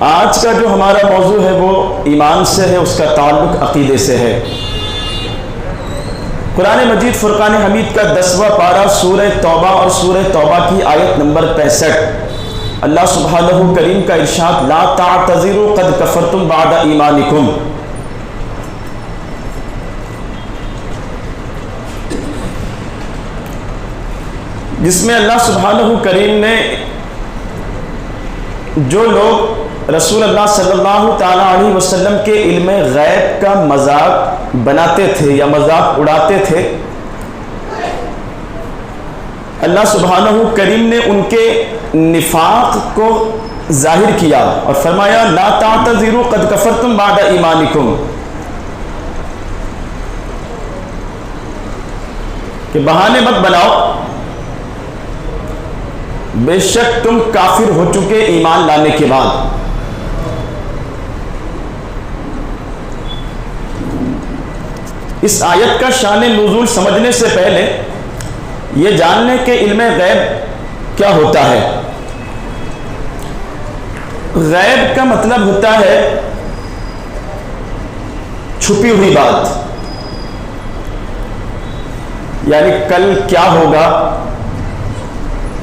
آج کا جو ہمارا موضوع ہے وہ ایمان سے ہے، اس کا تعلق عقیدے سے ہے۔ قرآن مجید فرقان حمید کا 10واں پارہ سورہ توبہ اور سورہ توبہ کی آیت نمبر 65، اللہ سبحانہ کریم کا ارشاد لا تعتذروا قد کفرتم بعد ایمانکم۔ جس میں اللہ سبحانہ کریم نے جو لوگ رسول اللہ صلی اللہ تعالیٰ علیہ وسلم کے علم غیب کا مذاق بناتے تھے یا مذاق اڑاتے تھے، اللہ سبحانہ کریم نے ان کے نفاق کو ظاہر کیا اور فرمایا لا تعتذروا قد کفرتم بعد ایمانکم، کہ بہانے مت بناؤ، بے شک تم کافر ہو چکے ایمان لانے کے بعد۔ اس آیت کا شان نزول سمجھنے سے پہلے یہ جان لیں کہ علم غیب کیا ہوتا ہے۔ غیب کا مطلب ہوتا ہے چھپی ہوئی بات، یعنی کل کیا ہوگا،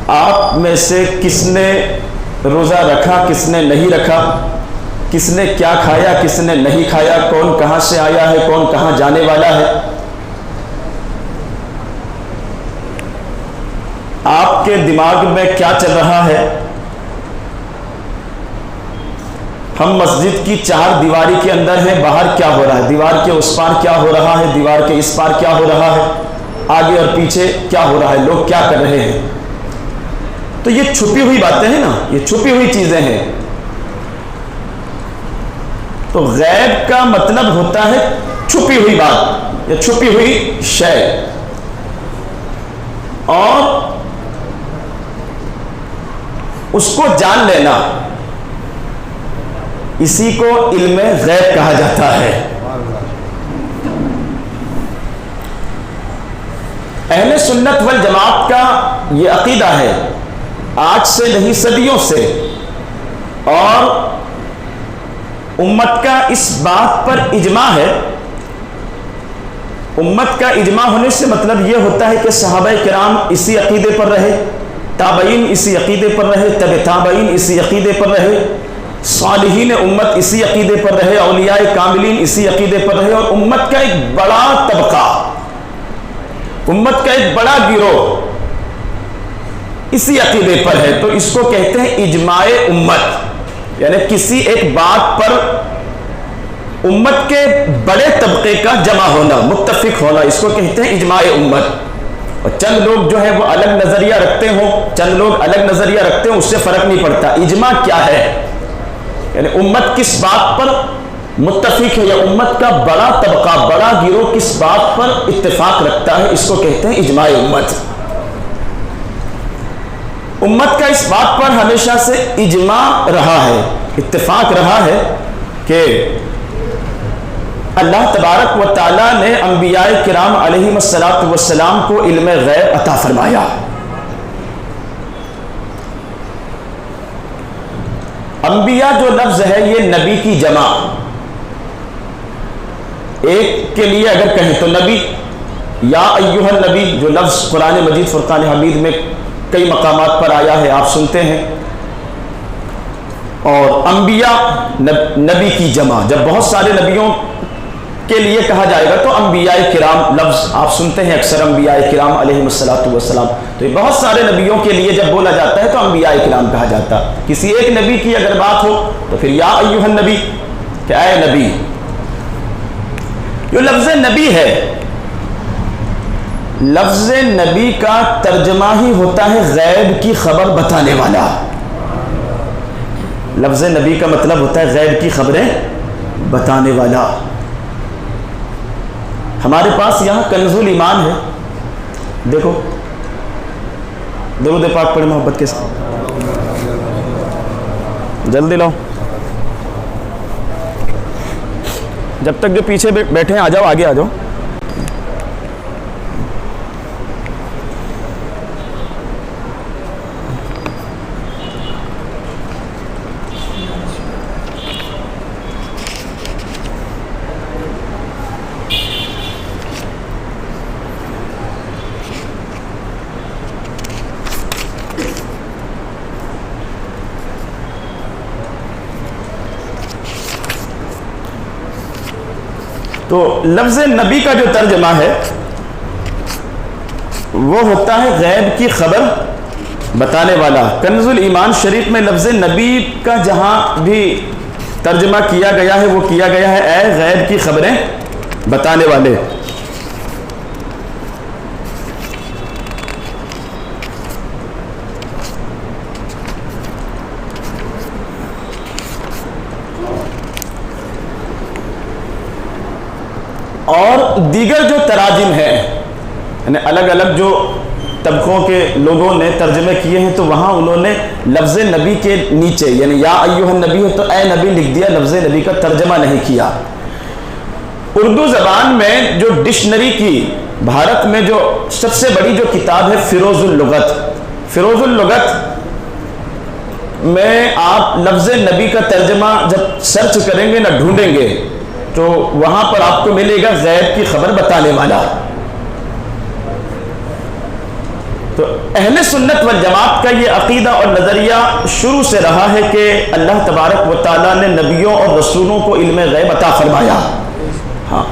آپ میں سے کس نے روزہ رکھا، کس نے نہیں رکھا، کس نے کیا کھایا، کس نے نہیں کھایا، کون کہاں سے آیا ہے، کون کہاں جانے والا ہے، آپ کے دماغ میں کیا چل رہا ہے، ہم مسجد کی چار دیواری کے اندر ہیں، باہر کیا ہو رہا ہے، دیوار کے اس پار کیا ہو رہا ہے، دیوار کے اس پار کیا ہو رہا ہے، آگے اور پیچھے کیا ہو رہا ہے، لوگ کیا کر رہے ہیں۔ تو یہ چھپی ہوئی باتیں ہیں نا، یہ چھپی ہوئی چیزیں ہیں۔ تو غیب کا مطلب ہوتا ہے چھپی ہوئی بات یا چھپی ہوئی شے، اور اس کو جان لینا، اسی کو علم غیب کہا جاتا ہے۔ اہل سنت والجماعت کا یہ عقیدہ ہے، آج سے نہیں صدیوں سے، اور امت کا اس بات پر اجماع ہے۔ امت کا اجماع ہونے سے مطلب یہ ہوتا ہے کہ صحابہ کرام اسی عقیدے پر رہے، تابعین اسی عقیدے پر رہے، تبع تابعین اسی عقیدے پر رہے، صالحین امت اسی عقیدے پر رہے، اولیاء کاملین اسی عقیدے پر رہے، اور امت کا ایک بڑا طبقہ، امت کا ایک بڑا گروہ اسی عقیدے پر ہے۔ تو اس کو کہتے ہیں اجماع امت، یعنی کسی ایک بات پر امت کے بڑے طبقے کا جمع ہونا، متفق ہونا، اس کو کہتے ہیں اجماع امت۔ اور چند لوگ جو ہے وہ الگ نظریہ رکھتے ہوں، چند لوگ الگ نظریہ رکھتے ہوں، اس سے فرق نہیں پڑتا، اجماع کیا ہے، یعنی امت کس بات پر متفق ہے، یا امت کا بڑا طبقہ، بڑا گروہ کس بات پر اتفاق رکھتا ہے، اس کو کہتے ہیں اجماع امت۔ امت کا اس بات پر ہمیشہ سے اجماع رہا ہے، اتفاق رہا ہے کہ اللہ تبارک و تعالیٰ نے انبیاء کرام علیہم السلام کو علم غیب عطا فرمایا۔ انبیاء جو لفظ ہے یہ نبی کی جمع، ایک کے لیے اگر کہیں تو نبی، یا ایھا النبی جو لفظ قرآن مجید فرقان حمید میں کئی مقامات پر آیا ہے، آپ سنتے ہیں، اور انبیاء نبی کی جمع، جب بہت سارے نبیوں کے لیے کہا جائے گا تو انبیاء کرام لفظ آپ سنتے ہیں اکثر، انبیاء کرام علیہم السلام، تو یہ بہت سارے نبیوں کے لیے جب بولا جاتا ہے تو انبیاء کرام کہا جاتا۔ کسی ایک نبی کی اگر بات ہو تو پھر یا ایھا النبی، کہ اے نبی۔ یہ لفظ نبی ہے، لفظ نبی کا ترجمہ ہی ہوتا ہے غیب کی خبر بتانے والا۔ لفظ نبی کا مطلب ہوتا ہے غیب کی خبریں بتانے والا۔ ہمارے پاس یہاں کنز الایمان ہے، دیکھو درود پاک پڑھیں محبت کے ساتھ، جلدی لاؤ، جب تک جو پیچھے بیٹھے ہیں آ جاؤ، آگے آ جاؤ۔ تو لفظ نبی کا جو ترجمہ ہے وہ ہوتا ہے غیب کی خبر بتانے والا۔ کنز الایمان شریف میں لفظ نبی کا جہاں بھی ترجمہ کیا گیا ہے وہ کیا گیا ہے اے غیب کی خبریں بتانے والے۔ اور دیگر جو تراجم ہیں یعنی الگ الگ جو طبقوں کے لوگوں نے ترجمے کیے ہیں تو وہاں انہوں نے لفظ نبی کے نیچے یعنی یا ایھا النبی ہے تو اے نبی لکھ دیا، لفظ نبی کا ترجمہ نہیں کیا۔ اردو زبان میں جو ڈکشنری کی بھارت میں جو سب سے بڑی جو کتاب ہے فیروز اللغت، فیروز اللغت میں آپ لفظ نبی کا ترجمہ جب سرچ کریں گے نہ ڈھونڈیں گے تو وہاں پر آپ کو ملے گا غیب کی خبر بتانے والا۔ تو اہل سنت والجماعت کا یہ عقیدہ اور نظریہ شروع سے رہا ہے کہ اللہ تبارک و تعالیٰ نے نبیوں اور رسولوں کو علم غیب عطا فرمایا۔ ہاں،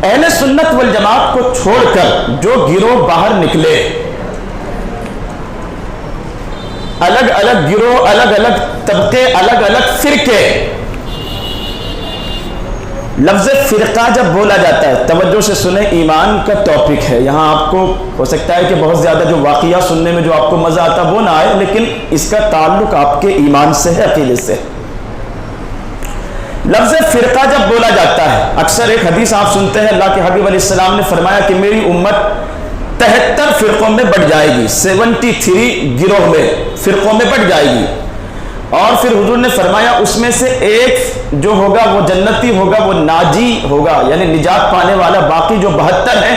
اہل سنت والجماعت کو چھوڑ کر جو گروہ باہر نکلے، الگ الگ گروہ، الگ الگ طبقے، الگ الگ فرقے، لفظ فرقہ جب بولا جاتا ہے توجہ سے سنیں، ایمان کا ٹاپک ہے، یہاں آپ کو ہو سکتا ہے کہ بہت زیادہ جو واقعہ سننے میں جو آپ کو مزہ آتا وہ نہ آئے، لیکن اس کا تعلق آپ کے ایمان سے ہے، عقیدے سے۔ لفظ فرقہ جب بولا جاتا ہے، اکثر ایک حدیث آپ سنتے ہیں اللہ کے حبیب علیہ السلام نے فرمایا کہ میری امت 73 فرقوں میں بٹ جائے گی، 73 گروہ میں فرقوں میں بٹ جائے گی، اور پھر حضور نے فرمایا اس میں سے ایک جو ہوگا وہ جنتی ہوگا، وہ ناجی ہوگا یعنی نجات پانے والا، باقی جو 72 ہیں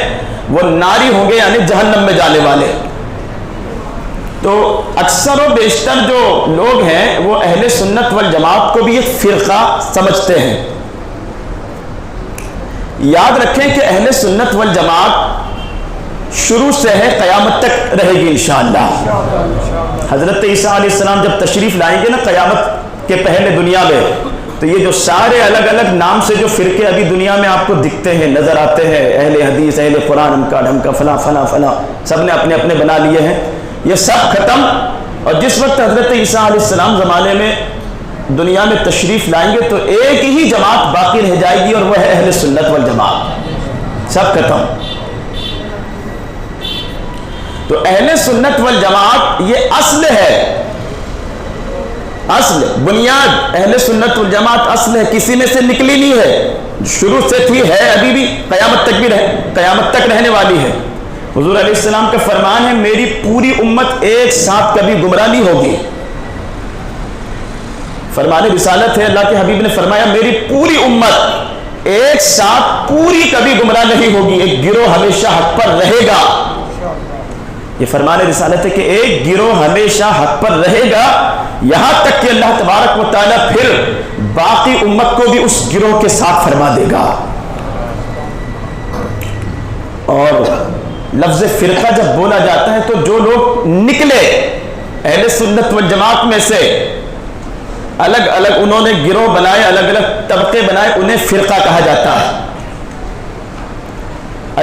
وہ ناری ہوں گے یعنی جہنم میں جانے والے۔ تو اکثر و بیشتر جو لوگ ہیں وہ اہل سنت والجماعت کو بھی ایک فرقہ سمجھتے ہیں۔ یاد رکھیں کہ اہل سنت والجماعت شروع سے ہے، قیامت تک رہے گی انشاءاللہ۔ حضرت عیسیٰ علیہ السلام جب تشریف لائیں گے نا قیامت کے پہلے دنیا میں، تو یہ جو سارے الگ الگ نام سے جو فرقے ابھی دنیا میں آپ کو دکھتے ہیں، نظر آتے ہیں، اہل حدیث، اہل قرآن، ہم کا فلاں فلاں فلاں، سب نے اپنے اپنے بنا لیے ہیں، یہ سب ختم۔ اور جس وقت حضرت عیسیٰ علیہ السلام زمانے میں دنیا میں تشریف لائیں گے تو ایک ہی جماعت باقی رہ جائے گی اور وہ ہے اہل سنت والجماعت، سب ختم۔ تو اہل سنت والجماعت یہ اصل ہے، اصل بنیاد، اہل سنت والجماعت اصل ہے، کسی میں سے نکلی نہیں ہے، شروع سے تھی، ہے ابھی بھی، قیامت تک بھی قیامت تک رہنے والی ہے۔ حضور علیہ السلام کا فرمان ہے میری پوری امت ایک ساتھ کبھی گمراہ نہیں ہوگی، فرمان رسالت ہے، اللہ کے حبیب نے فرمایا میری پوری امت ایک ساتھ پوری کبھی گمراہ نہیں ہوگی، ایک گروہ ہمیشہ حق پر رہے گا، یہ فرمان رسالت ہے کہ ایک گروہ ہمیشہ حق پر رہے گا، یہاں تک کہ اللہ تبارک و تعالیٰ پھر باقی امت کو بھی اس گروہ کے ساتھ فرما دے گا۔ اور لفظ فرقہ جب بولا جاتا ہے تو جو لوگ نکلے اہل سنت والجماعت میں سے، الگ الگ انہوں نے گروہ بنائے، الگ الگ طبقے بنائے، انہیں فرقہ کہا جاتا ہے،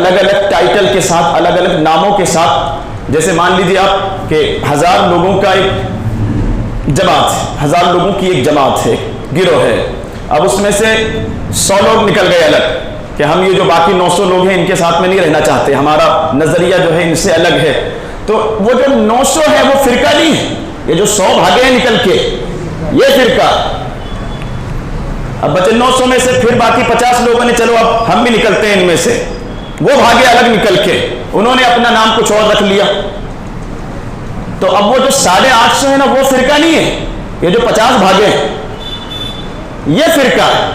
الگ الگ ٹائٹل کے ساتھ، الگ الگ ناموں کے ساتھ۔ جیسے مان لیجیے آپ کہ 1000 لوگوں کا ایک جماعت ہے، 1000 لوگوں کی ایک جماعت ہے، گروہ ہے، اب اس میں سے 100 لوگ نکل گئے الگ کہ ہم یہ جو باقی 900 لوگ ہیں ان کے ساتھ میں نہیں رہنا چاہتے، ہمارا نظریہ جو ہے ان سے الگ ہے، تو وہ جو 900 ہے وہ فرقہ نہیں ہے، یہ جو 100 بھاگے ہیں نکل کے یہ فرقہ۔ اب بچے 900 میں سے پھر باقی 50 لوگوں نے چلو اب ہم بھی نکلتے ہیں ان میں سے، وہ بھاگے الگ نکل کے، انہوں نے اپنا نام کچھ اور رکھ لیا، تو اب وہ جو 850 ہے نا وہ فرقہ نہیں ہے، یہ جو 50 بھاگے ہیں یہ فرقہ ہے۔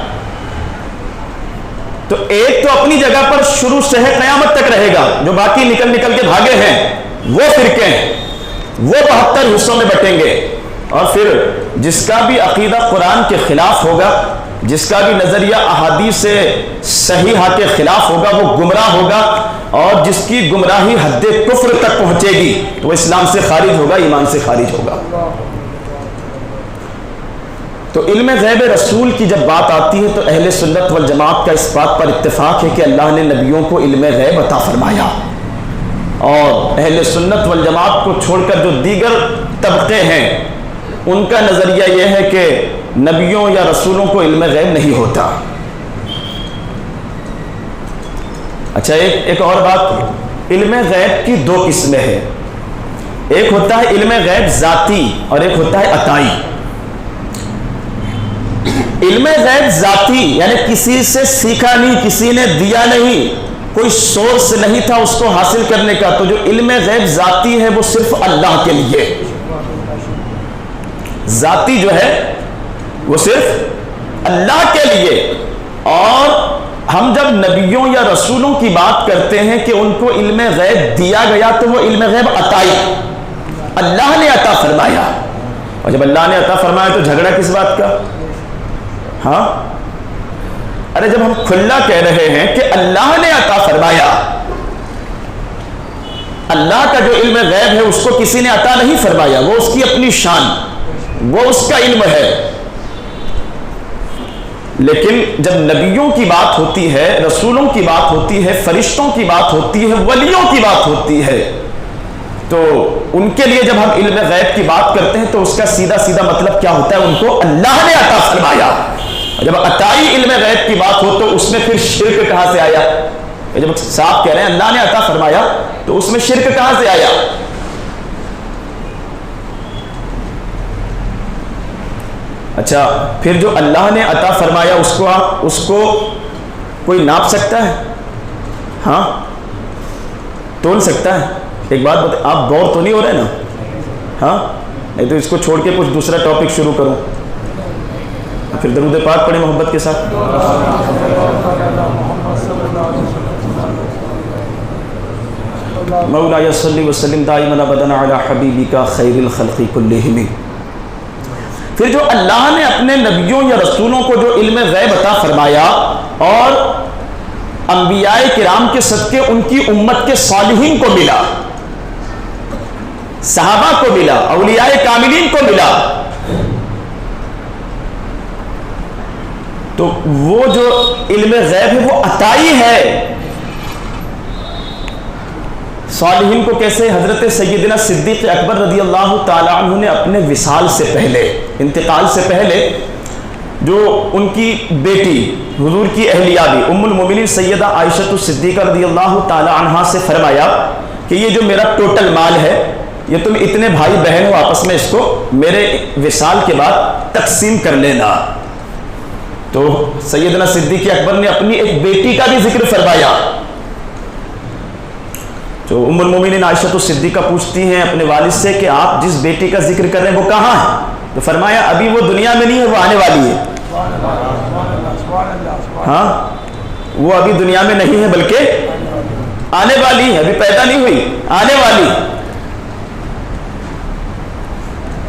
تو ایک تو اپنی جگہ پر شروع سے ہے، قیامت تک رہے گا، جو باقی نکل نکل کے بھاگے ہیں وہ فرقے ہیں، وہ 72 حصوں میں بٹیں گے، اور پھر جس کا بھی عقیدہ قرآن کے خلاف ہوگا، جس کا بھی نظریہ احادیث صحیحہ کے خلاف ہوگا وہ گمراہ ہوگا، اور جس کی گمراہی حد کفر تک پہنچے گی تو وہ اسلام سے خارج ہوگا، ایمان سے خارج ہوگا۔ تو علم غیب رسول کی جب بات آتی ہے تو اہل سنت والجماعت کا اس بات پر اتفاق ہے کہ اللہ نے نبیوں کو علم غیب عطا فرمایا، اور اہل سنت والجماعت کو چھوڑ کر جو دیگر طبقے ہیں ان کا نظریہ یہ ہے کہ نبیوں یا رسولوں کو علم غیب نہیں ہوتا۔ اچھا، ایک اور بات، علم غیب کی دو قسمیں ہیں، ایک ہوتا ہے علم غیب ذاتی اور ایک ہوتا ہے عطائی۔ علم غیب ذاتی یعنی کسی سے سیکھا نہیں، کسی نے دیا نہیں، کوئی سورس نہیں تھا اس کو حاصل کرنے کا، تو جو علم غیب ذاتی ہے وہ صرف اللہ کے لیے، ذاتی جو ہے وہ صرف اللہ کے لیے۔ اور ہم جب نبیوں یا رسولوں کی بات کرتے ہیں کہ ان کو علم غیب دیا گیا تو وہ علم غیب عطائی، اللہ نے عطا فرمایا، اور جب اللہ نے عطا فرمایا تو جھگڑا کس بات کا؟ ہاں، ارے جب ہم کھلا کہہ رہے ہیں کہ اللہ نے عطا فرمایا، اللہ کا جو علم غیب ہے اس کو کسی نے عطا نہیں فرمایا، وہ اس کی اپنی شان، وہ اس کا علم ہے۔ لیکن جب نبیوں کی بات ہوتی ہے، رسولوں کی بات ہوتی ہے، فرشتوں کی بات ہوتی ہے، ولیوں کی بات ہوتی ہے، تو ان کے لیے جب ہم علم غیب کی بات کرتے ہیں تو اس کا سیدھا سیدھا مطلب کیا ہوتا ہے؟ ان کو اللہ نے عطا فرمایا۔ جب عطائی علم غیب کی بات ہو تو اس میں پھر شرک کہاں سے آیا؟ جب صاحب کہہ رہے ہیں اللہ نے عطا فرمایا تو اس میں شرک کہاں سے آیا؟ اچھا، پھر جو اللہ نے عطا فرمایا اس کو کوئی ناپ سکتا ہے؟ ہاں، تول سکتا ہے؟ ایک بات بتائیں، آپ بور تو نہیں ہو رہے نا؟ ہاں، نہیں تو اس کو چھوڑ کے کچھ دوسرا ٹاپک شروع کروں، پھر درود پاک پڑھیں محبت کے ساتھ۔ مولانا صلی وسلم دائما ابدا علی حبیبک خیر الخلق کلہم۔ پھر جو اللہ نے اپنے نبیوں یا رسولوں کو جو علم غیب عطا فرمایا اور انبیاء کرام کے صدقے ان کی امت کے صالحین کو ملا، صحابہ کو ملا، اولیاء کاملین کو ملا، تو وہ جو علم غیب ہے وہ عطائی ہے۔ صالحین کو کیسے؟ حضرت سیدنا صدیق اکبر رضی اللہ تعالی عنہ نے اپنے وصال سے پہلے، انتقال سے پہلے، جو ان کی بیٹی حضور کی اہلیہ بھی ام المومنین سیدہ عائشہ صدیقہ رضی اللہ تعالی عنہا سے فرمایا کہ یہ جو میرا ٹوٹل مال ہے یہ تم اتنے بھائی بہن ہو آپس میں اس کو میرے وصال کے بعد تقسیم کر لینا۔ تو سیدنا صدیق اکبر نے اپنی ایک بیٹی کا بھی ذکر فرمایا۔ جو ام المومنین عائشہ صدیقہ پوچھتی ہیں اپنے والد سے کہ آپ جس بیٹی کا ذکر کر رہے ہیں وہ کہاں ہے؟ تو فرمایا ابھی وہ دنیا میں نہیں ہے، وہ آنے والی ہے۔ ہاں، وہ ابھی دنیا میں نہیں ہے بلکہ آنے والی ہے، ابھی پیدا نہیں ہوئی، آنے والی۔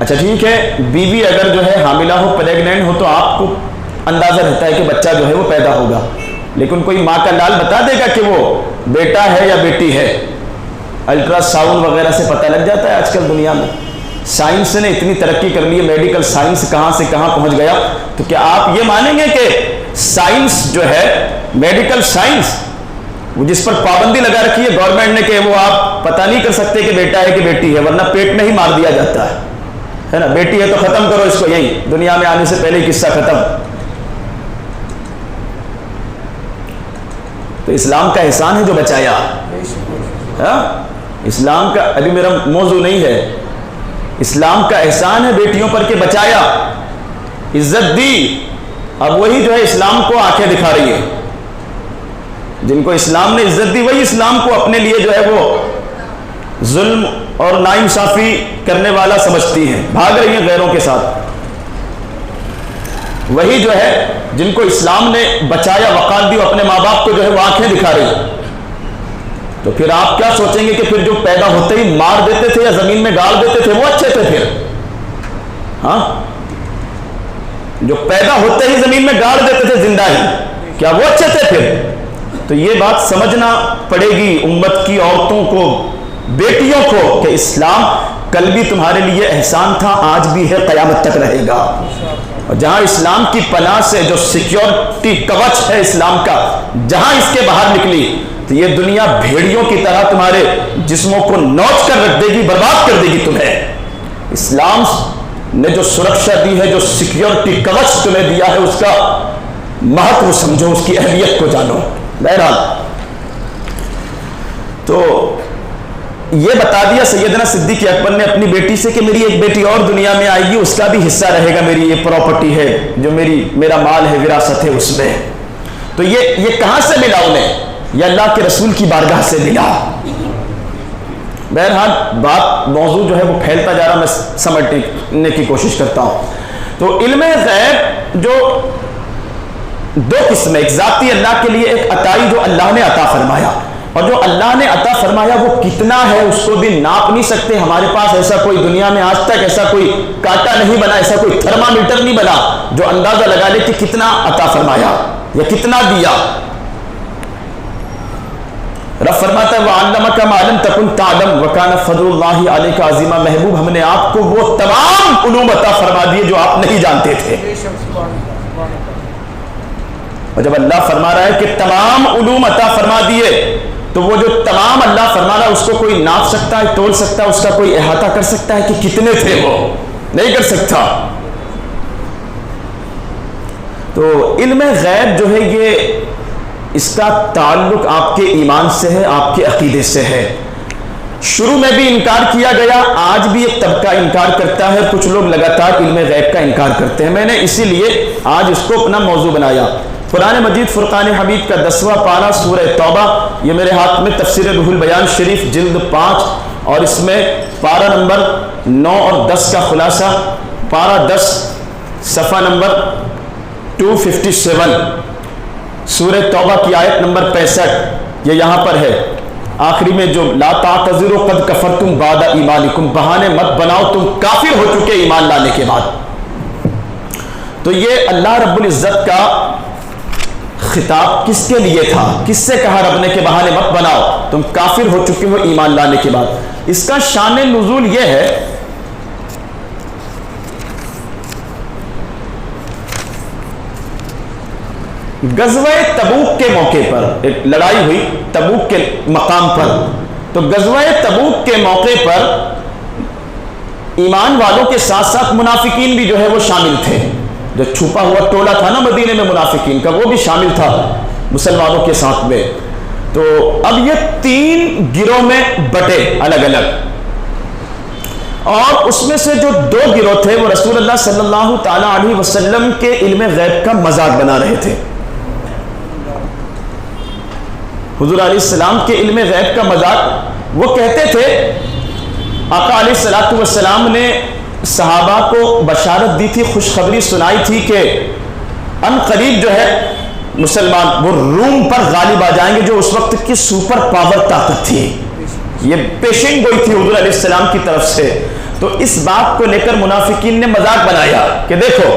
اچھا ٹھیک ہے، بیوی اگر جو ہے حاملہ ہو، پریگنینٹ ہو، تو آپ کو اندازہ رہتا ہے کہ بچہ جو ہے وہ پیدا ہوگا، لیکن کوئی ماں کا لال بتا دے گا کہ وہ بیٹا ہے یا بیٹی ہے؟ الٹرا ساؤنڈ وغیرہ سے پتہ لگ جاتا ہے آج کل دنیا میں۔ سائنس نے اتنی ترقی کر لی ہے، میڈیکل سائنس کہاں سے کہاں پہنچ گیا۔ تو کیا آپ یہ مانیں گے کہ سائنس جو ہے، میڈیکل سائنس، وہ جس پر پابندی لگا رکھی ہے گورنمنٹ نے کہ وہ آپ پتہ نہیں کر سکتے کہ بیٹا ہے کہ بیٹی ہے، ورنہ پیٹ میں ہی مار دیا جاتا ہے نا؟ بیٹی ہے تو ختم کرو اس کو، یہی دنیا میں آنے سے پہلے قصہ ختم۔ تو اسلام کا احسان ہے جو بچایا۔ اسلام کا، ابھی میرا موضوع نہیں ہے، اسلام کا احسان ہے بیٹیوں پر کہ بچایا، عزت دی۔ اب وہی جو ہے اسلام کو آنکھیں دکھا رہی ہے، جن کو اسلام نے عزت دی وہی اسلام کو اپنے لیے جو ہے وہ ظلم اور ناانصافی کرنے والا سمجھتی ہیں، بھاگ رہی ہیں غیروں کے ساتھ۔ وہی جو ہے جن کو اسلام نے بچایا، وقار دی، اپنے ماں باپ کو جو ہے وہ آنکھیں دکھا رہی۔ تو پھر آپ کیا سوچیں گے کہ پھر جو پیدا ہوتے ہی مار دیتے تھے یا زمین میں گاڑ دیتے تھے وہ اچھے تھے پھر؟ ہاں، جو پیدا ہوتے ہی زمین میں گاڑ دیتے تھے زندہ ہی، کیا وہ اچھے تھے پھر؟ تو یہ بات سمجھنا پڑے گی امت کی عورتوں کو، بیٹیوں کو، کہ اسلام کل بھی تمہارے لیے احسان تھا، آج بھی ہے، قیامت تک رہے گا۔ اور جہاں اسلام کی پناہ سے جو سیکیورٹی کوچ ہے اسلام کا، جہاں اس کے باہر نکلی تو یہ دنیا بھیڑیوں کی طرح تمہارے جسموں کو نوچ کر رکھ دے گی، برباد کر دے گی تمہیں۔ اسلام نے جو سرکشا دی ہے، جو سیکیورٹی کوچ تمہیں دیا ہے، اس کا مہتو سمجھو، اس کی اہمیت کو جانو۔ بہرحال تو یہ بتا دیا سیدنا صدیق اکبر نے اپنی بیٹی سے کہ میری ایک بیٹی اور دنیا میں آئے گی، اس کا بھی حصہ رہے گا، میری یہ پراپرٹی ہے جو میرا مال ہے، وراثت ہے اس میں۔ تو یہ کہاں سے ملا انہیں؟ یہ اللہ کے رسول کی بارگاہ سے ملا۔ بہرحال موضوع جو ہے وہ پھیلتا جا رہا، میں سمجھنے کی کوشش کرتا ہوں۔ تو علم غیب جو دو قسم ہے، ایک ذاتی اللہ کے لیے، ایک عطائی جو اللہ نے عطا فرمایا، اور جو اللہ نے عطا فرمایا وہ کتنا ہے اس کو بھی ناپ نہیں سکتے۔ ہمارے پاس ایسا کوئی دنیا میں آج تک ایسا کوئی کانٹا نہیں بنا، ایسا کوئی تھرمامیٹر نہیں بنا جو اندازہ لگا لے کہ کتنا عطا فرمایا یا کتنا دیا۔ رب فرماتا ہے وَعَلَّمَكَ مَا لَمْ تَكُنْ تَعْلَمْ وَكَانَ فَضْلُ اللَّهِ عَلَيْكَ عَظِيمًا۔ محبوب، ہم نے آپ کو وہ تمام علوم عطا فرما دیے جو آپ نہیں جانتے تھے۔ اور جب اللہ فرما رہا ہے کہ تمام علوم عطا فرما دیے، تو وہ جو تمام اللہ فرما رہا ہے اس کو کوئی ناپ سکتا ہے، تول سکتا ہے، اس کا کوئی احاطہ کر سکتا ہے کہ کتنے تھے؟ وہ نہیں کر سکتا۔ تو علم غیب جو ہے یہ اس کا تعلق آپ کے ایمان سے ہے، آپ کے عقیدے سے ہے۔ شروع میں بھی انکار کیا گیا، آج بھی ایک طبقہ انکار کرتا ہے، کچھ لوگ لگاتار علم غیب کا انکار کرتے ہیں۔ میں نے اسی لیے آج اس کو اپنا موضوع بنایا۔ قرآن مجید فرقان حمید کا 10واں پارہ سورہ توبہ، یہ میرے ہاتھ میں تفسیر روح البیان شریف جلد 5، اور اس میں پارہ نمبر 9 اور 10 کا خلاصہ، پارہ 10 صفحہ نمبر 257، سورہ توبہ کی آیت نمبر 65، یہ یہاں پر ہے آخری میں جو لا تعتذروا قد کفرتم بعد ایمانکم، بہانے مت بناؤ تم کافر ہو چکے ایمان لانے کے بعد۔ تو یہ اللہ رب العزت کا خطاب کس کے لیے تھا؟ کس سے کہا رب نے کہ بہانے مت بناؤ، تم کافر ہو چکے ہو ایمان لانے کے بعد؟ اس کا شان نزول یہ ہے غزوہ تبوک کے موقع پر، ایک لڑائی ہوئی تبوک کے مقام پر، تو غزوہ تبوک کے موقع پر ایمان والوں کے ساتھ ساتھ منافقین بھی جو ہے وہ شامل تھے۔ جو چھپا ہوا ٹولہ تھا نا مدینے میں منافقین کا، وہ بھی شامل تھا مسلمانوں کے ساتھ میں۔ تو اب یہ 3 گروہ میں بٹے الگ الگ، اور اس میں سے جو 2 گروہ تھے وہ رسول اللہ صلی اللہ تعالی علیہ وسلم کے علم غیب کا مذاق بنا رہے تھے۔ حضور علیہ السلام کے علم غیب کا مذاق، وہ کہتے تھے آقا علیہ الصلوۃ والسلام نے صحابہ کو بشارت دی تھی، خوشخبری سنائی تھی کہ ان قریب جو ہے مسلمان وہ روم پر غالب آ جائیں گے، جو اس وقت کی سپر پاور طاقت تھی۔ یہ پیشن گوئی تھی حضور علیہ السلام کی طرف سے۔ تو اس بات کو لے کر منافقین نے مذاق بنایا کہ دیکھو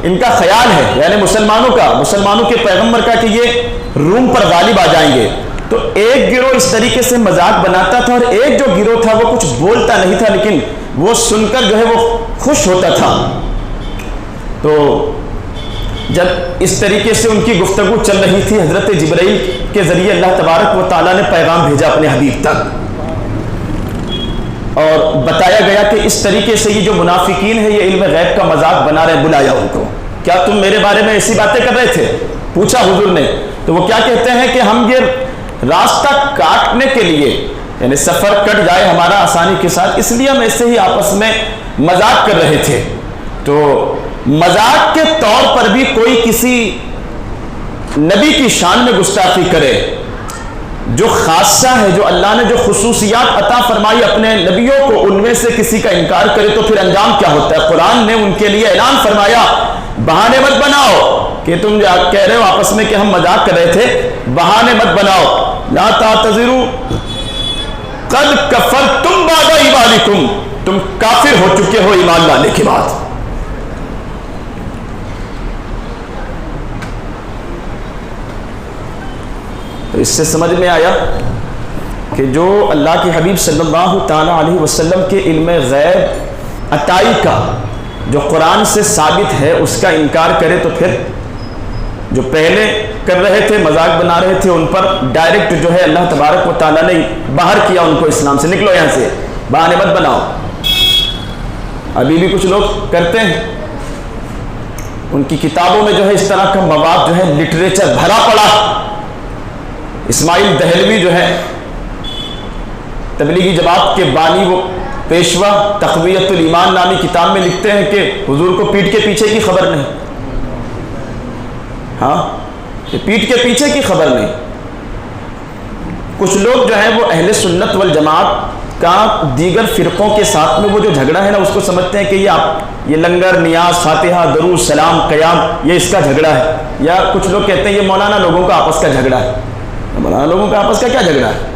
ان کا خیال ہے، یعنی مسلمانوں کے پیغمبر کا، کہ یہ روم پر غالب آ جائیں گے۔ تو ایک گروہ اس طریقے سے مذاق بناتا تھا، اور ایک جو گروہ تھا وہ کچھ بولتا نہیں تھا، لیکن وہ سن کر جو ہے وہ خوش ہوتا تھا۔ تو جب اس طریقے سے ان کی گفتگو چل رہی تھی، حضرت جبرائیل کے ذریعے اللہ تبارک و تعالیٰ نے پیغام بھیجا اپنے حبیب تک، اور بتایا گیا کہ اس طریقے سے یہ جو منافقین ہیں یہ علم غیب کا مذاق بنا رہے ہیں، بلایا ان کو، کیا تم میرے بارے میں ایسی باتیں کر رہے تھے؟ پوچھا حضور نے، تو وہ کیا کہتے ہیں کہ ہم یہ راستہ کاٹنے کے لیے، یعنی سفر کٹ جائے ہمارا آسانی کے ساتھ، اس لیے ہم ایسے ہی آپس میں مذاق کر رہے تھے۔ تو مذاق کے طور پر بھی کوئی کسی نبی کی شان میں گستاخی کرے، جو خاصہ ہے، جو اللہ نے جو خصوصیات عطا فرمائی اپنے نبیوں کو، ان میں سے کسی کا انکار کرے تو پھر انجام کیا ہوتا ہے؟ قرآن نے ان کے لیے اعلان فرمایا بہانے مت بناؤ، کہ تم کہہ رہے ہو آپس میں کہ ہم مذاق کر رہے تھے، بہانے مت بناؤ، لا تعتذروا قد کفرتم بعد ایمانکم، تم کافر ہو چکے ہو ایمان لانے کے بعد۔ تو اس سے سمجھ میں آیا کہ جو اللہ کے حبیب صلی اللہ تعالی علیہ وسلم کے علم غیب عطائی کا جو قرآن سے ثابت ہے اس کا انکار کرے تو پھر جو پہلے کر رہے تھے مذاق بنا رہے تھے ان پر ڈائریکٹ جو ہے اللہ تبارک و تعالیٰ نے باہر کیا ان کو اسلام سے. نکلو یہاں سے, بہانے مت بناؤ. ابھی بھی کچھ لوگ کرتے ہیں, ان کی کتابوں میں جو ہے اس طرح کا مواد جو ہے لٹریچر بھرا پڑا. اسماعیل دہلوی جو ہے تبلیغی جماعت کے بانی, وہ پیشوا تقویت الایمان نامی کتاب میں لکھتے ہیں کہ حضور کو پیٹھ کے پیچھے کی خبر نہیں. ہاں, پیٹھ کے پیچھے کی خبر نہیں. کچھ لوگ جو ہے وہ اہل سنت والجماعت کا دیگر فرقوں کے ساتھ میں وہ جو جھگڑا ہے نا اس کو سمجھتے ہیں کہ یہ لنگر, نیاز, فاتحہ, درود, سلام, قیام یہ اس کا جھگڑا ہے. یا کچھ لوگ کہتے ہیں یہ مولانا لوگوں کا آپس کا جھگڑا ہے. مولانا لوگوں کا آپس کا کیا جھگڑا ہے؟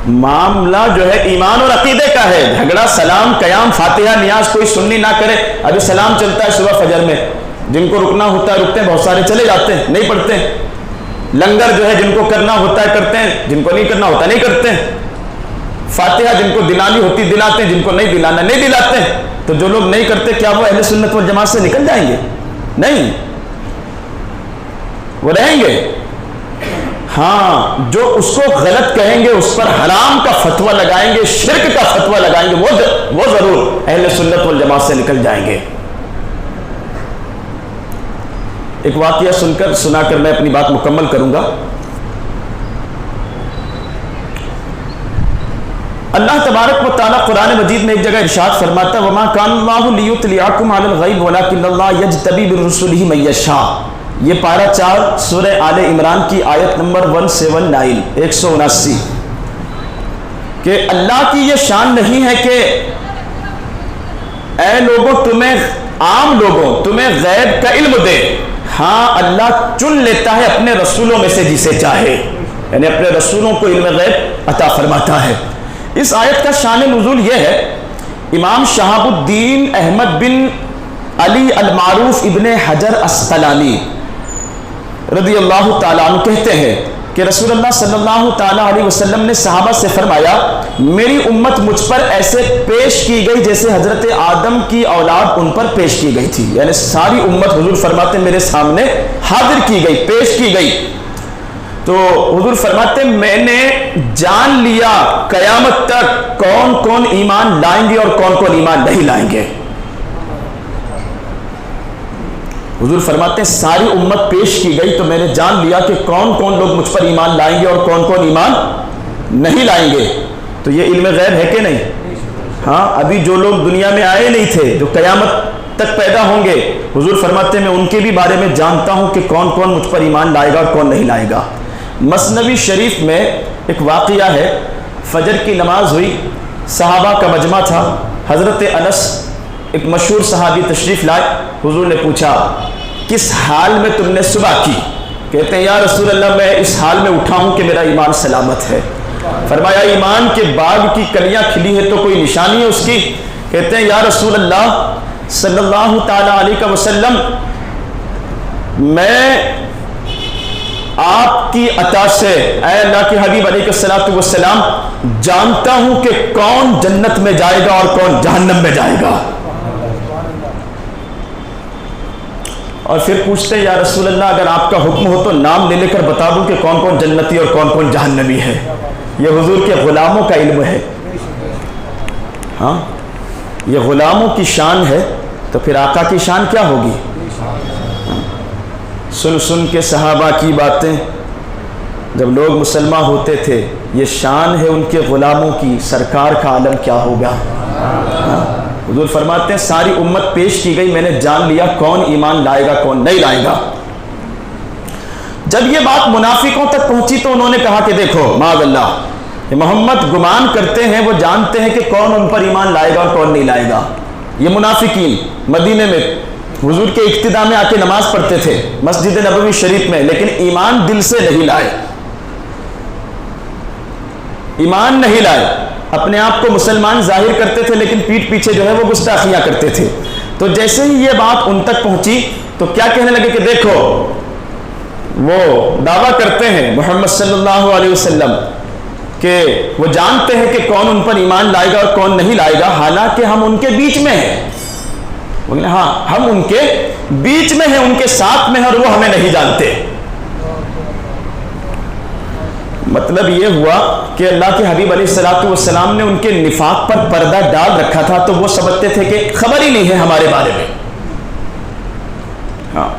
معاملہ جو ہے ایمان اور عقیدے کا ہے. جھگڑا سلام, قیام, فاتحہ, نیاز کوئی سنی نہ کرے. ابھی سلام چلتا ہے صبح فجر میں, جن کو رکنا ہوتا ہے رکتے ہیں, بہت سارے چلے جاتے ہیں, نہیں پڑھتے ہیں. لنگر جو ہے جن کو کرنا ہوتا ہے کرتے ہیں, جن کو نہیں کرنا ہوتا نہیں کرتے ہیں. فاتحہ جن کو دلانی ہوتی دلاتے ہیں, جن کو نہیں دلانا نہیں دلاتے ہیں. تو جو لوگ نہیں کرتے کیا وہ اہل سنت والجماعت سے نکل جائیں گے؟ نہیں, وہ رہیں گے. ہاں, جو اس کو غلط کہیں گے, اس پر حرام کا فتویٰ لگائیں گے, شرک کا فتویٰ لگائیں گے, وہ ضرور اہل سنت والجماعت سے نکل جائیں گے. ایک واقعہ سنا کر میں اپنی بات مکمل کروں گا. اللہ تبارک و تعالیٰ قرآن مجید میں ایک جگہ ارشاد فرماتا ہے وَمَا كَانَ اللَّهُ لِيُطْلِعَكُمْ عَلَى الْغَيْبِ وَلَكِنَّ اللَّهَ يَجْتَبِي بِرُسُلِهِ مَن يَشَاءُ. یہ پارہ 4 سورہ آل عمران کی آیت نمبر 179 کہ اللہ کی یہ شان نہیں ہے کہ اے لوگوں عام لوگوں تمہیں غیب کا علم دے. ہاں, اللہ چن لیتا ہے اپنے رسولوں میں سے جسے چاہے, یعنی اپنے رسولوں کو علم غیب عطا فرماتا ہے. اس آیت کا شان نزول یہ ہے, امام شہاب الدین احمد بن علی المعروف ابن حجر اسقلانی رضی اللہ تعالیٰ عنہ کہتے ہیں کہ رسول اللہ صلی اللہ تعالیٰ علیہ وسلم نے صحابہ سے فرمایا میری امت مجھ پر ایسے پیش کی گئی جیسے حضرت آدم کی اولاد ان پر پیش کی گئی تھی. یعنی ساری امت حضور فرماتے میرے سامنے حاضر کی گئی, پیش کی گئی. تو حضور فرماتے میں نے جان لیا قیامت تک کون کون ایمان لائیں گے اور کون کون ایمان نہیں لائیں گے. حضور فرماتے ہیں ساری امت پیش کی گئی تو میں نے جان لیا کہ کون کون لوگ مجھ پر ایمان لائیں گے اور کون کون ایمان نہیں لائیں گے. تو یہ علم غیب ہے کہ نہیں؟ ہاں, ابھی جو لوگ دنیا میں آئے نہیں تھے, جو قیامت تک پیدا ہوں گے, حضور فرماتے ہیں میں ان کے بھی بارے میں جانتا ہوں کہ کون کون مجھ پر ایمان لائے گا اور کون نہیں لائے گا. مثنوی شریف میں ایک واقعہ ہے, فجر کی نماز ہوئی, صحابہ کا مجمع تھا. حضرت انس ایک مشہور صحابی تشریف لائے. حضور نے پوچھا کس حال میں تم نے صبح کی؟ کہتے ہیں یا رسول اللہ میں اس حال میں اٹھا ہوں کہ میرا ایمان سلامت ہے. فرمایا ایمان کے باغ کی کلیاں کھلی ہے تو کوئی نشانی ہے اس کی؟ کہتے ہیں یا رسول اللہ صلی اللہ تعالیٰ علیہ وسلم میں آپ کی عطا سے اے اللہ کے حبیب علیہ السلام جانتا ہوں کہ کون جنت میں جائے گا اور کون جہنم میں جائے گا. اور پھر پوچھتے ہیں یا رسول اللہ اگر آپ کا حکم ہو تو نام لے کر بتا دوں کہ کون کون جنتی اور کون کون جہنمی ہے. یہ حضور کے غلاموں کا علم ہے. ہاں, یہ غلاموں کی شان ہے تو پھر آقا کی شان کیا ہوگی؟ سن سن کے صحابہ کی باتیں جب لوگ مسلمان ہوتے تھے, یہ شان ہے ان کے غلاموں کی, سرکار کا عالم کیا ہوگا. حضور فرماتے ہیں ساری امت پیش کی گئی, میں نے جان لیا کون ایمان لائے گا کون نہیں لائے گا. جب یہ بات منافقوں تک پہنچی تو انہوں نے کہا کہ دیکھو معاذ اللہ, محمد گمان کرتے ہیں, وہ جانتے ہیں کہ کون ان پر ایمان لائے گا اور کون نہیں لائے گا. یہ منافقین مدینے میں حضور کے اقتداء میں آ کے نماز پڑھتے تھے مسجد نبوی شریف میں, لیکن ایمان دل سے نہیں لائے, ایمان نہیں لائے. اپنے آپ کو مسلمان ظاہر کرتے تھے لیکن پیٹھ پیچھے جو ہے وہ گستاخیاں کرتے تھے. تو جیسے ہی یہ بات ان تک پہنچی تو کیا کہنے لگے کہ دیکھو وہ دعویٰ کرتے ہیں محمد صلی اللہ علیہ وسلم کہ وہ جانتے ہیں کہ کون ان پر ایمان لائے گا اور کون نہیں لائے گا، حالانکہ ہم ان کے بیچ میں ہیں۔ بولے ہاں ہم ان کے بیچ میں ہیں، ان کے ساتھ میں ہیں، اور وہ ہمیں نہیں جانتے۔ مطلب یہ ہوا کہ اللہ کے حبیب علیہ الصلوۃ والسلام نے ان کے نفاق پر پردہ ڈال رکھا تھا، تو وہ سمجھتے تھے کہ خبر ہی نہیں ہے ہمارے بارے میں۔ ہاں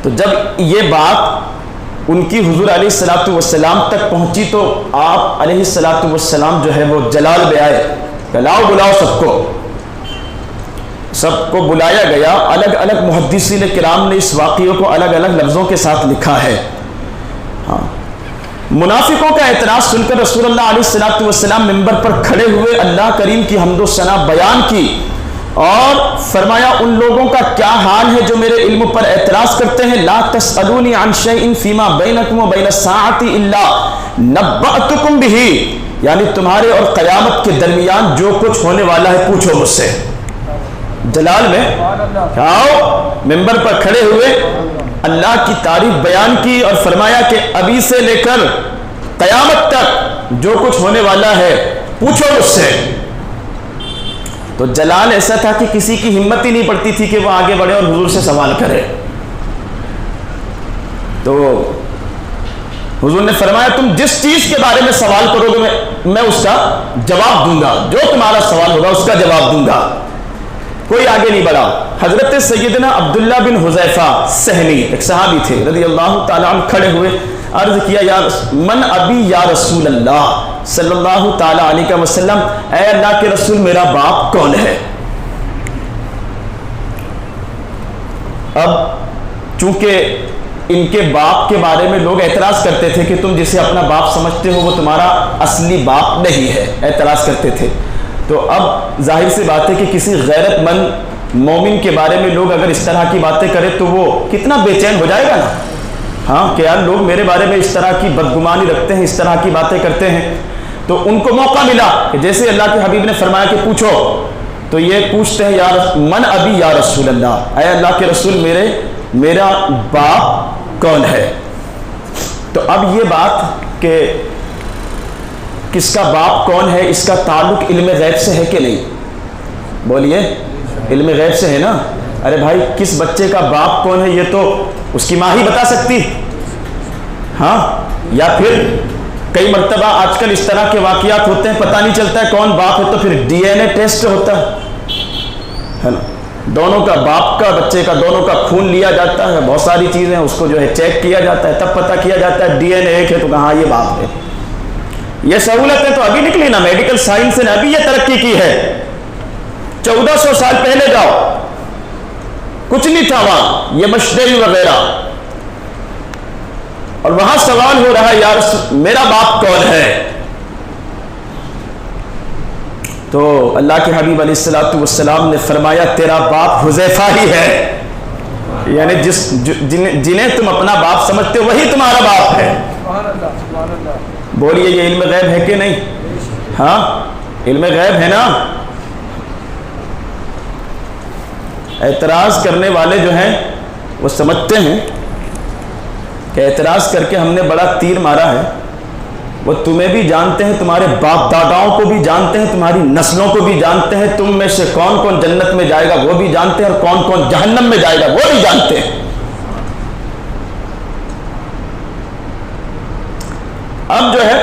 تو جب یہ بات ان کی حضور علیہ الصلوۃ والسلام تک پہنچی تو آپ علیہ الصلوۃ والسلام جو ہے وہ جلال میں آئے کہ لاؤ بلاؤ سب کو بلایا گیا۔ الگ الگ محدثین کرام نے اس واقعے کو الگ الگ لفظوں کے ساتھ لکھا ہے۔ ہاں منافقوں کا اعتراض سن کر رسول اللہ علیہ الصلوۃ والسلام منبر پر کھڑے ہوئے، اللہ کریم کی حمد و ثنا بیان کی اور فرمایا ان لوگوں کا کیا حال ہے جو میرے علم پر اعتراض کرتے ہیں۔ لا تسألونی عن شیء فیما بینکم و بین الساعۃ الا نبأتکم بہ، یعنی تمہارے اور قیامت کے درمیان جو کچھ ہونے والا ہے پوچھو مجھ سے۔ جلال میں آؤ منبر پر کھڑے ہوئے اللہ کی تعریف بیان کی اور فرمایا کہ ابھی سے لے کر قیامت تک جو کچھ ہونے والا ہے پوچھو مجھ سے۔ تو جلال ایسا تھا کہ کسی کی ہمت ہی نہیں پڑتی تھی کہ وہ آگے بڑھے اور حضور سے سوال کرے۔ تو حضور نے فرمایا تم جس چیز کے بارے میں سوال کرو گے میں اس کا جواب دوں گا، جو تمہارا سوال ہوگا اس کا جواب دوں گا۔ کوئی آگے نہیں بڑھا۔ حضرت سیدنا عبداللہ بن حذیفہ سہمی ایک صحابی تھے رضی اللہ تعالیٰ عنہ، کھڑے ہوئے عرض کیا یا من ابی یا رسول اللہ صلی اللہ تعالیٰ علیہ وسلم، اے اللہ کے رسول میرا باپ کون ہے؟ اب چونکہ ان کے باپ کے بارے میں لوگ اعتراض کرتے تھے کہ تم جسے اپنا باپ سمجھتے ہو وہ تمہارا اصلی باپ نہیں ہے، اعتراض کرتے تھے۔ تو اب ظاہر سی بات ہے کہ کسی غیرت مند مومن کے بارے میں لوگ اگر اس طرح کی باتیں کریں تو وہ کتنا بے چین ہو جائے گا نا، ہاں کہ یار لوگ میرے بارے میں اس طرح کی بدگمانی رکھتے ہیں، اس طرح کی باتیں کرتے ہیں۔ تو ان کو موقع ملا کہ جیسے اللہ کے حبیب نے فرمایا کہ پوچھو، تو یہ پوچھتے ہیں یا من ابی یا رسول اللہ، اے اللہ کے رسول میرا باپ کون ہے؟ تو اب یہ بات کہ کس کا باپ کون ہے اس کا تعلق علم غیب سے ہے کہ نہیں؟ بولیے علم غیب سے ہے نا۔ ارے بھائی کس بچے کا باپ کون ہے یہ تو اس کی ماں ہی بتا سکتی، ہاں، یا پھر کئی مرتبہ آج کل اس طرح کے واقعات ہوتے ہیں پتہ نہیں چلتا ہے کون باپ ہے، تو پھر ڈی این اے ٹیسٹ ہوتا ہے نا، دونوں کا باپ کا بچے کا دونوں کا خون لیا جاتا ہے، بہت ساری چیزیں اس کو جو ہے چیک کیا جاتا ہے، تب پتہ کیا جاتا ہے ڈی این اے ایک ہے تو کہاں یہ باپ ہے۔ یہ سہولت ہے تو ابھی نکلی نا، میڈیکل سائنس نے ابھی یہ ترقی کی ہے۔ 1400 سال پہلے جاؤ کچھ نہیں تھا وہاں، یہ مشتری وغیرہ، اور وہاں سوال ہو رہا ہے یار میرا باپ کون ہے؟ تو اللہ کے حبیب علیہ الصلوۃ والسلام نے فرمایا تیرا باپ حذیفہ ہی ہے، یعنی جنہیں تم اپنا باپ سمجھتے ہو وہی تمہارا باپ ہے۔ بولیے یہ علم غیب ہے کہ نہیں؟ ہاں علم غیب ہے نا۔ اعتراض کرنے والے جو ہیں وہ سمجھتے ہیں کہ اعتراض کر کے ہم نے بڑا تیر مارا ہے، وہ تمہیں بھی جانتے ہیں، تمہارے باپ داداؤں کو بھی جانتے ہیں، تمہاری نسلوں کو بھی جانتے ہیں، تم میں سے کون کون جنت میں جائے گا وہ بھی جانتے ہیں، اور کون کون جہنم میں جائے گا وہ بھی جانتے ہیں۔ اب جو ہے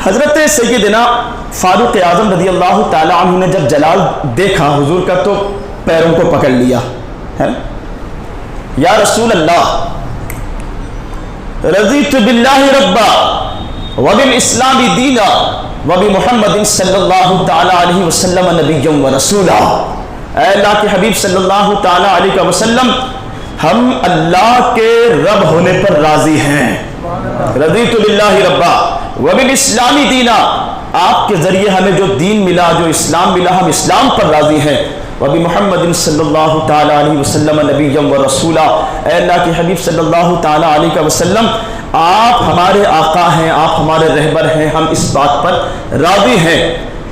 حضرت سیدنا فاروق اعظم رضی اللہ تعالی عنہ نے جب جلال دیکھا حضور کا تو پیروں کو پکڑ لیا ہے، یا رسول اللہ رضیت باللہ ربا وبالاسلام دینا وبمحمد صلی اللہ تعالی علیہ وسلم نبیا ورسولا۔ اے اللہ کے حبیب صلی اللہ تعالی علیہ وسلم ہم اللہ کے رب ہونے پر راضی ہیں، رضیت باللہ ربا وبالاسلام دینا، آپ کے ذریعے ہمیں جو دین ملا جو اسلام ملا ہم اسلام پر راضی ہیں، وبمحمد صلی اللہ تعالی علیہ وسلم نبیا ورسولا، اے اللہ کے حبیب صلی اللہ تعالی علیہ وسلم آپ ہمارے آقا ہیں، آپ ہمارے رہبر ہیں، ہم اس بات پر راضی ہیں۔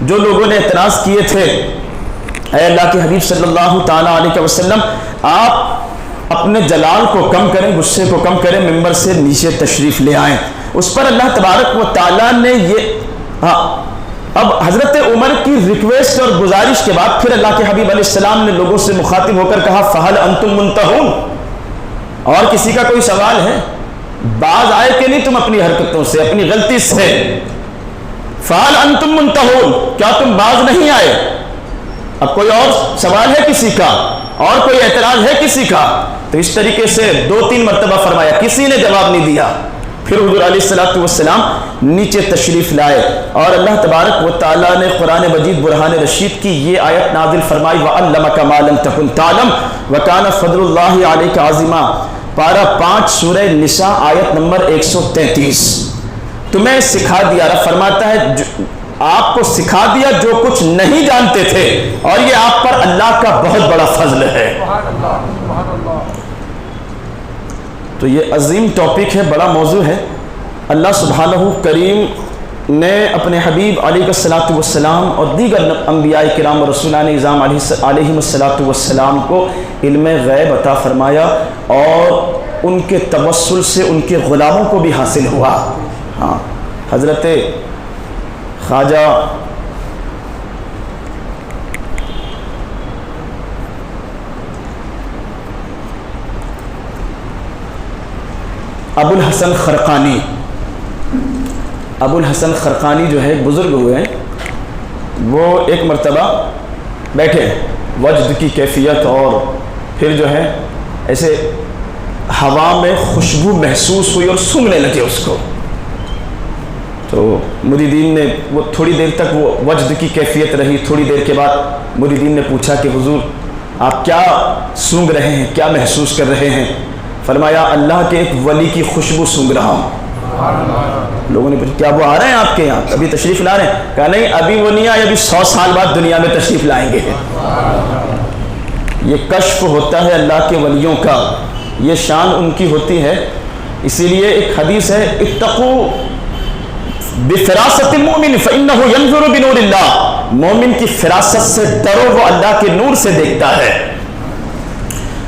جو لوگوں نے اعتراض کیے تھے اے اللہ کے حبیب صلی اللہ تعالی علیہ وسلم آپ اپنے جلال کو کم کریں، غصے کو کم کریں، ممبر سے نیچے تشریف لے آئیں۔ اس پر اللہ تبارک و تعالیٰ نے یہ اب حضرت عمر کی ریکویسٹ اور گزارش کے بعد پھر اللہ کے حبیب علیہ السلام نے لوگوں سے مخاطب ہو کر کہا فہل انتم منتہون، اور کسی کا کوئی سوال ہے؟ باز آئے کہ نہیں تم اپنی حرکتوں سے، اپنی غلطی سے؟ فہل انتم منتہون، کیا تم باز نہیں آئے؟ اب کوئی اور سوال ہے کسی کا، اور کوئی اعتراض ہے کسی کا؟ تو اس طریقے سے 2-3 مرتبہ فرمایا، کسی نے جواب نہیں دیا۔ پھر حضور علیہ السلام نیچے تشریف لائے، اور اللہ تبارک و تعالیٰ نے قرآن مجید برہان رشید کی یہ آیت نازل فرمائی وَعَلَّمَكَ مَا لَمْ تَكُنْ تَعْلَمْ وَكَانَ فَضْلُ اللَّهِ عَلَيْكَ عَظِيمًا، پارہ 5 سورہ نساء آیت نمبر 133۔ تمہیں سکھا دیا، رب فرماتا ہے آپ کو سکھا دیا جو کچھ نہیں جانتے تھے، اور یہ آپ پر اللہ کا بہت بڑا فضل ہے۔ تو یہ عظیم ٹاپک ہے، بڑا موضوع ہے۔ اللہ سبحانہ کریم نے اپنے حبیب علیہ الصلاۃ والسلام اور دیگر انبیاء کرام اور رسولان اعظام علیہم الصلاۃ والسلام کو علم غیب عطا فرمایا، اور ان کے توسل سے ان کے غلاموں کو بھی حاصل ہوا۔ ہاں، حضرت خواجہ ابو الحسن خرقانی جو ہے بزرگ ہوئے ہیں، وہ ایک مرتبہ بیٹھے وجد کی کیفیت، اور پھر جو ہے ایسے ہوا میں خوشبو محسوس ہوئی اور سونگھنے لگے اس کو۔ تو مریدین نے وہ تھوڑی دیر تک وہ وجد کی کیفیت رہی، تھوڑی دیر کے بعد مریدین نے پوچھا کہ حضور آپ کیا سونگھ رہے ہیں، کیا محسوس کر رہے ہیں؟ فرمایا اللہ کے ایک ولی کی خوشبو سونگھ رہا ہوں۔ لوگوں نے پوچھا کیا وہ آ رہے ہیں آپ کے یہاں، ابھی تشریف لا رہے ہیں؟ کہا نہیں، ابھی وہ نہیں آئے، ابھی 100 سال بعد دنیا میں تشریف لائیں گے۔ یہ کشف ہوتا ہے اللہ کے ولیوں کا، یہ شان ان کی ہوتی ہے۔ اسی لیے ایک حدیث ہے اتقوا بفراست المؤمن فإنه ينظر بنور اللہ، مومن کی فراست سے ڈرو، وہ اللہ کے نور سے دیکھتا ہے۔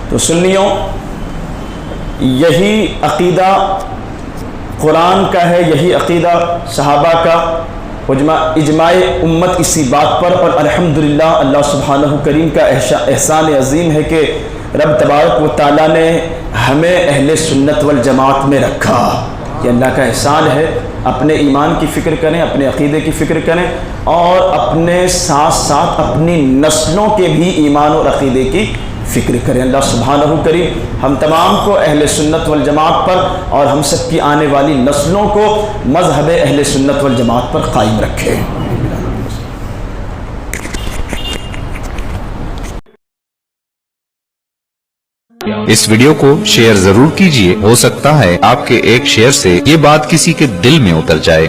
تو سنیوں، یہی عقیدہ قرآن کا ہے، یہی عقیدہ صحابہ کا، اجماع امت اسی بات پر، اور الحمدللہ اللہ سبحانہ کریم کا احسان عظیم ہے کہ رب تبارک و تعالیٰ نے ہمیں اہل سنت والجماعت میں رکھا۔ یہ اللہ کا احسان ہے۔ اپنے ایمان کی فکر کریں، اپنے عقیدے کی فکر کریں، اور اپنے ساتھ ساتھ اپنی نسلوں کے بھی ایمان اور عقیدے کی فکر کریں۔ اللہ سبحانہ کریم ہم تمام کو اہل سنت والجماعت پر، اور ہم سب کی آنے والی نسلوں کو مذہب اہل سنت والجماعت پر قائم رکھے۔ اس ویڈیو کو شیئر ضرور کیجیے، ہو سکتا ہے آپ کے ایک شیئر سے یہ بات کسی کے دل میں اتر جائے۔